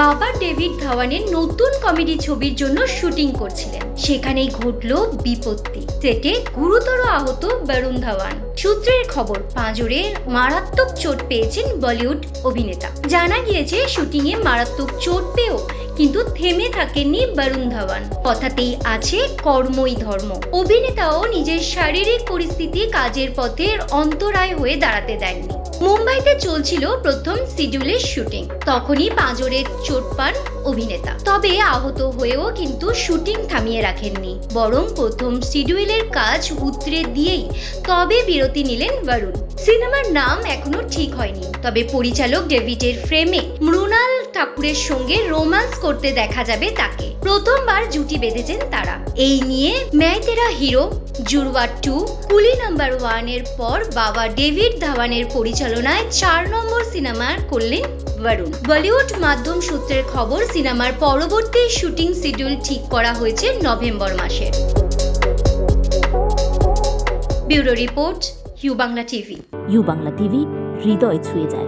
বাবা ডেভিড ধাওয়ানের নতুন কমেডি ছবির জন্য শুটিং করছিলেন, সেখানেই ঘটলো বিপত্তি। সেটে গুরুতর আহত বরুণ ধাওয়ান। সূত্রের খবর, পাঁজরে মারাত্মক চোট পেয়েছেন বলিউড অভিনেতা। জানা গিয়েছে, শুটিং এ মারাত্মক চোট পেয়েও কিন্তু থেমে থাকেননি বরুণ ধাওয়ান। কথাতেই আছে কর্মই ধর্ম। অভিনেতাও নিজের শারীরিক পরিস্থিতি কাজের পথের অন্তরায় হয়ে দাঁড়াতে দেননি। মুম্বাইতে চলছিল প্রথম শিডিউলের শুটিং, তখনই পাঁজরের চোট পান অভিনেতা। তবে আহত হয়েও কিন্তু শুটিং থামিয়ে রাখেননি, বরং প্রথম শিডিউলের কাজ উতরে দিয়েই তবে বিরতি নিলেন বরুণ। সিনেমার নাম এখনো ঠিক হয়নি, তবে পরিচালক ডেভিডের ফ্রেমে মৃণাল ঠাকুরের সঙ্গে রোম্যান্স করতে দেখা যাবে তাকে। প্রথমবার জুটি বেঁধেছেন তারা। এই নিয়ে मैं तेरा হিরো, জুড়ওয়া 2, কুলি নাম্বার 1 এর পর বাবা ডেভিড ধাওয়ানের পরিচালনায় 4 নম্বর সিনেমা করলেন বরুণ। বলিউড মাধ্যম সূত্রের খবর, সিনেমার পরবর্তী শুটিং শিডিউল ঠিক করা হয়েছে নভেম্বর মাসে। Bureau report, U Bangla TV. U Bangla TV, হৃদয় ছুঁয়ে যায়।